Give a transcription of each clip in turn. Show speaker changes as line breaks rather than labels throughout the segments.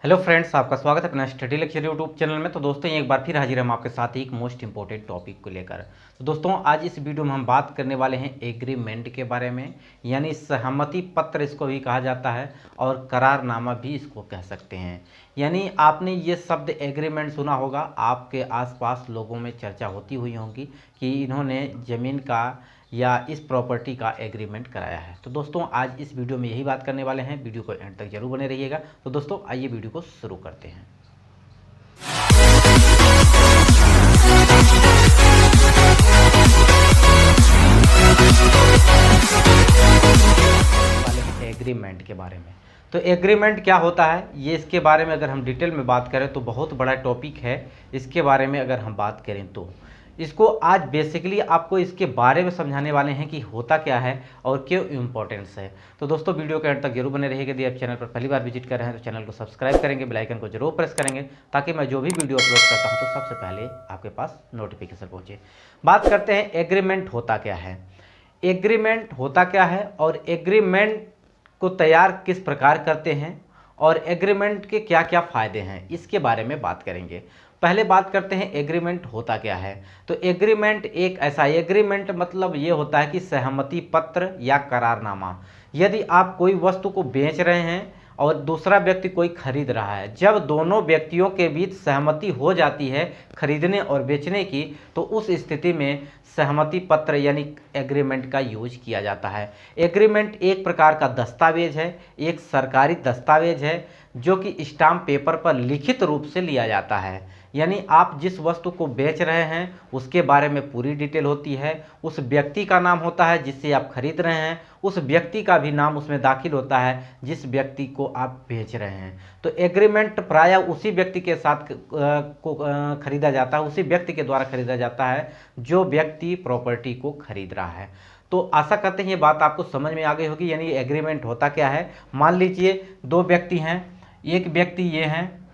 Hello friends, आपका स्वागत है अपना स्टडी लेक्चर यूट्यूब चैनल में। तो दोस्तों एक बार फिर हाजिर हम आपके साथ एक मोस्ट इंपॉर्टेंट टॉपिक को लेकर। तो दोस्तों आज इस वीडियो में हम बात करने वाले हैं एग्रीमेंट के बारे में, यानी सहमति पत्र इसको भी कहा जाता है और करारनामा भी इसको कह सकते हैं। यानी आपने ये शब्द एग्रीमेंट सुना होगा, आपके आसपास लोगों में चर्चा होती हुई होगी कि इन्होंने ज़मीन का या इस प्रॉपर्टी का एग्रीमेंट कराया है। तो दोस्तों आज इस वीडियो में यही बात करने वाले हैं, वीडियो को एंड तक जरूर बने रहिएगा। तो दोस्तों आइए वीडियो को शुरू करते हैं। एग्रीमेंट के बारे में, तो एग्रीमेंट क्या होता है ये इसके बारे में अगर हम डिटेल में बात करें तो बहुत बड़ा टॉपिक है। इसके बारे में अगर हम बात करें तो इसको आज बेसिकली आपको इसके बारे में समझाने वाले हैं कि होता क्या है और क्यों इम्पोर्टेंस है। तो दोस्तों वीडियो के अंत तक जरूर बने रहिएगा। यदि आप चैनल पर पहली बार विजिट कर रहे हैं तो चैनल को सब्सक्राइब करेंगे, बेल आइकन को जरूर प्रेस करेंगे ताकि मैं जो भी वीडियो अपलोड करता हूं तो सबसे पहले आपके पास नोटिफिकेशन पहुंचे। बात करते हैं एग्रीमेंट होता क्या है। एग्रीमेंट होता क्या है और एग्रीमेंट को तैयार किस प्रकार करते हैं और एग्रीमेंट के क्या क्या फ़ायदे हैं, इसके बारे में बात करेंगे। पहले बात करते हैं एग्रीमेंट होता क्या है। तो एग्रीमेंट एक ऐसा एग्रीमेंट मतलब ये होता है कि सहमति पत्र या करारनामा। यदि आप कोई वस्तु को बेच रहे हैं और दूसरा व्यक्ति कोई खरीद रहा है, जब दोनों व्यक्तियों के बीच सहमति हो जाती है खरीदने और बेचने की, तो उस स्थिति में सहमति पत्र यानी एग्रीमेंट का यूज किया जाता है। एग्रीमेंट एक प्रकार का दस्तावेज है, एक सरकारी दस्तावेज है जो कि स्टाम्प पेपर पर लिखित रूप से लिया जाता है। यानी आप जिस वस्तु को बेच रहे हैं उसके बारे में पूरी डिटेल होती है, उस व्यक्ति का नाम होता है जिससे आप खरीद रहे हैं, उस व्यक्ति का भी नाम उसमें दाखिल होता है जिस व्यक्ति को आप बेच रहे हैं। तो एग्रीमेंट प्रायः उसी व्यक्ति के साथ खरीदा जाता है, उसी व्यक्ति के द्वारा खरीदा जाता है जो व्यक्ति प्रॉपर्टी को खरीद रहा है। तो आशा करते हैं ये बात आपको समझ में आ गई होगी। यानी एग्रीमेंट होता क्या है। मान लीजिए दो व्यक्ति हैं, एक व्यक्ति ये हैं,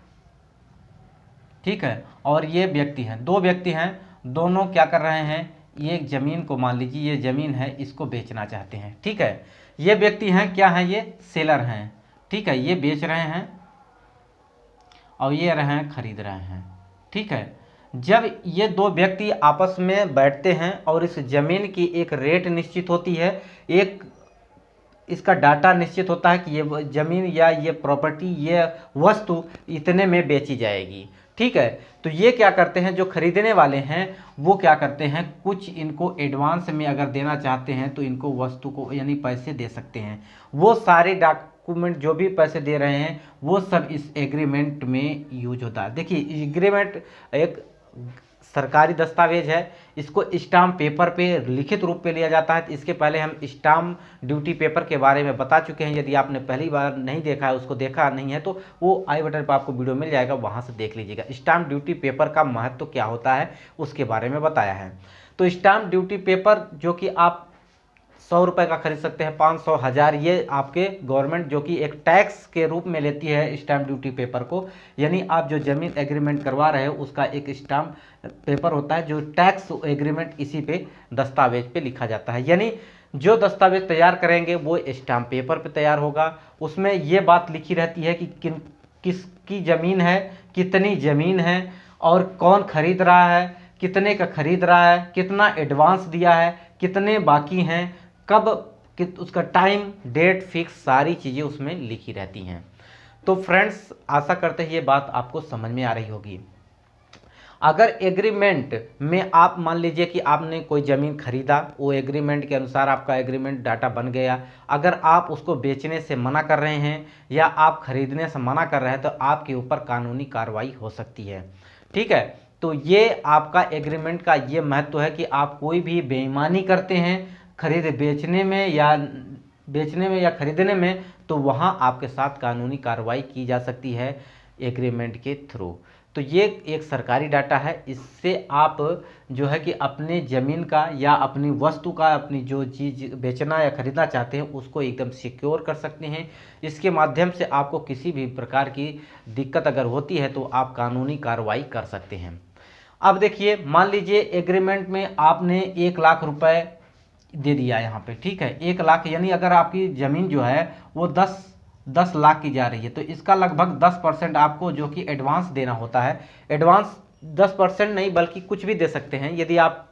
ठीक है, और ये व्यक्ति हैं, दो व्यक्ति हैं, दोनों क्या कर रहे हैं, ये ज़मीन को मान लीजिए ये ज़मीन है, इसको बेचना चाहते हैं, ठीक है। ये व्यक्ति हैं, क्या हैं, ये सेलर हैं, ठीक है, ये बेच रहे हैं और ये रहे हैं खरीद रहे हैं, ठीक है। जब ये दो व्यक्ति आपस में बैठते हैं और इस ज़मीन की एक रेट निश्चित होती है, एक इसका डाटा निश्चित होता है कि ये ज़मीन या ये प्रॉपर्टी, ये वस्तु इतने में बेची जाएगी, ठीक है। तो ये क्या करते हैं, जो खरीदने वाले हैं वो क्या करते हैं, कुछ इनको एडवांस में अगर देना चाहते हैं तो इनको वस्तु को यानी पैसे दे सकते हैं। वो सारे डॉक्यूमेंट जो भी पैसे दे रहे हैं वो सब इस एग्रीमेंट में यूज होता है। देखिए एग्रीमेंट एक सरकारी दस्तावेज है, इसको स्टाम्प पेपर पे लिखित रूप पे लिया जाता है। इसके पहले हम स्टाम्प ड्यूटी पेपर के बारे में बता चुके हैं। यदि आपने पहली बार नहीं देखा है, उसको देखा नहीं है, तो वो आई बटन पर आपको वीडियो मिल जाएगा, वहाँ से देख लीजिएगा। स्टाम्प ड्यूटी पेपर का महत्व क्या होता है उसके बारे में बताया है। तो स्टाम्प ड्यूटी पेपर जो कि आप 100 रुपये का खरीद सकते हैं, 500, 1000, ये आपके गवर्नमेंट जो कि एक टैक्स के रूप में लेती है स्टाम्प ड्यूटी पेपर को। यानी आप जो ज़मीन एग्रीमेंट करवा रहे हो उसका एक स्टाम्प पेपर होता है जो टैक्स एग्रीमेंट इसी पे दस्तावेज पे लिखा जाता है। यानी जो दस्तावेज तैयार करेंगे वो स्टाम्प पेपर पे तैयार होगा। उसमें ये बात लिखी रहती है कि किसकी ज़मीन है, कितनी ज़मीन है और कौन खरीद रहा है, कितने का खरीद रहा है, कितना एडवांस दिया है, कितने बाकी हैं, कब उसका टाइम डेट फिक्स, सारी चीज़ें उसमें लिखी रहती हैं। तो फ्रेंड्स आशा करते हैं ये बात आपको समझ में आ रही होगी। अगर एग्रीमेंट में आप मान लीजिए कि आपने कोई ज़मीन खरीदा, वो एग्रीमेंट के अनुसार आपका एग्रीमेंट डाटा बन गया, अगर आप उसको बेचने से मना कर रहे हैं या आप खरीदने से मना कर रहे हैं तो आपके ऊपर कानूनी कार्रवाई हो सकती है, ठीक है। तो ये आपका एग्रीमेंट का ये महत्व है कि आप कोई भी बेईमानी करते हैं खरीद बेचने में या खरीदने में, तो वहाँ आपके साथ कानूनी कार्रवाई की जा सकती है एग्रीमेंट के थ्रू। तो ये एक सरकारी डाटा है, इससे आप जो है कि अपने ज़मीन का या अपनी वस्तु का, अपनी जो चीज़ बेचना या खरीदना चाहते हैं उसको एकदम सिक्योर कर सकते हैं। इसके माध्यम से आपको किसी भी प्रकार की दिक्कत अगर होती है तो आप कानूनी कार्रवाई कर सकते हैं। अब देखिए मान लीजिए एग्रीमेंट में आपने 1 लाख रुपए दे दिया यहाँ पे, ठीक है, 1 लाख, यानी अगर आपकी ज़मीन जो है वो 10 10 लाख की जा रही है, तो इसका लगभग 10% आपको जो कि एडवांस देना होता है। एडवांस 10% नहीं बल्कि कुछ भी दे सकते हैं, यदि आप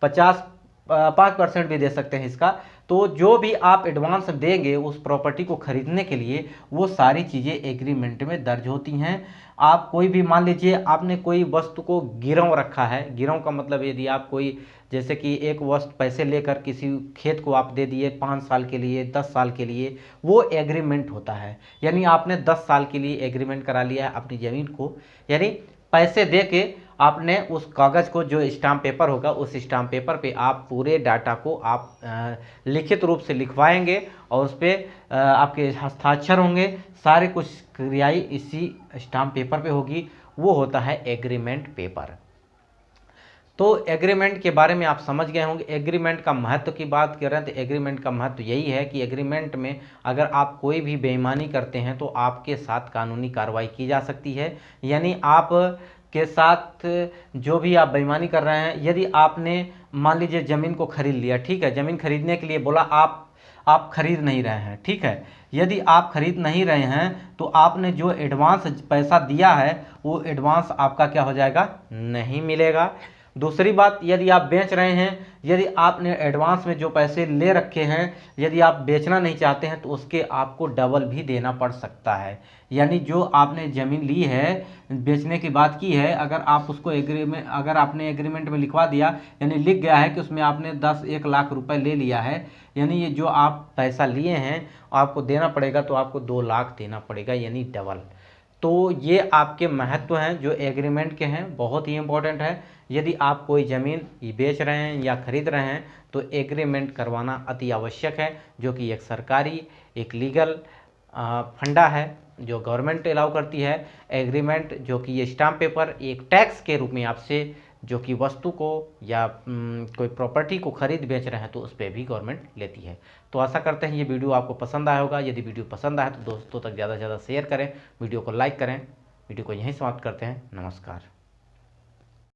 5% भी दे सकते हैं इसका। तो जो भी आप एडवांस देंगे उस प्रॉपर्टी को खरीदने के लिए, वो सारी चीज़ें एग्रीमेंट में दर्ज होती हैं। आप कोई भी मान लीजिए आपने कोई वस्तु को गिरव रखा है, गिरव का मतलब यदि आप कोई जैसे कि एक वस्तु पैसे लेकर किसी खेत को आप दे दिए 5 साल के लिए, 10 साल के लिए, वो एग्रीमेंट होता है। यानी आपने 10 साल के लिए एग्रीमेंट करा लिया है अपनी ज़मीन को, यानी पैसे दे के आपने उस कागज़ को, जो स्टाम्प पेपर होगा, उस स्टाम्प पेपर पे आप पूरे डाटा को आप लिखित रूप से लिखवाएंगे और उस पर आपके हस्ताक्षर होंगे, सारे कुछ क्रियाएं इसी स्टाम्प पेपर पे होगी, वो होता है एग्रीमेंट पेपर। तो एग्रीमेंट के बारे में आप समझ गए होंगे। एग्रीमेंट का महत्व की बात कर रहे हैं तो एग्रीमेंट का महत्व यही है कि एग्रीमेंट में अगर आप कोई भी बेईमानी करते हैं तो आपके साथ कानूनी कार्रवाई की जा सकती है। यानी आप के साथ जो भी आप बेईमानी कर रहे हैं, यदि आपने मान लीजिए ज़मीन को खरीद लिया, ठीक है, ज़मीन खरीदने के लिए बोला, आप खरीद नहीं रहे हैं, ठीक है, यदि आप खरीद नहीं रहे हैं तो आपने जो एडवांस पैसा दिया है वो एडवांस आपका क्या हो जाएगा, नहीं मिलेगा। दूसरी बात, यदि आप बेच रहे हैं, यदि आपने एडवांस में जो पैसे ले रखे हैं, यदि आप बेचना नहीं चाहते हैं तो उसके आपको डबल भी देना पड़ सकता है। यानी जो आपने ज़मीन ली है, बेचने की बात की है, अगर आप उसको अगर आपने एग्रीमेंट में लिखवा दिया, यानी लिख गया है कि उसमें आपने 1 लाख रुपए ले लिया है, यानी ये जो आप पैसा लिए हैं आपको देना पड़ेगा, तो आपको 2 लाख देना पड़ेगा, यानी डबल। तो ये आपके महत्व हैं जो एग्रीमेंट के हैं, बहुत ही इंपॉर्टेंट है। यदि आप कोई ज़मीन बेच रहे हैं या खरीद रहे हैं तो एग्रीमेंट करवाना अति आवश्यक है, जो कि एक सरकारी, एक लीगल फंडा है जो गवर्नमेंट अलाउ करती है। एग्रीमेंट जो कि ये स्टाम्प पेपर एक टैक्स के रूप में आपसे जो कि वस्तु को या कोई प्रॉपर्टी को खरीद बेच रहे हैं तो उस पर भी गवर्नमेंट लेती है। तो आशा करते हैं ये वीडियो आपको पसंद आया होगा। यदि वीडियो पसंद आए तो दोस्तों तक ज़्यादा से ज़्यादा शेयर करें, वीडियो को लाइक करें। वीडियो को यहीं समाप्त करते हैं। नमस्कार।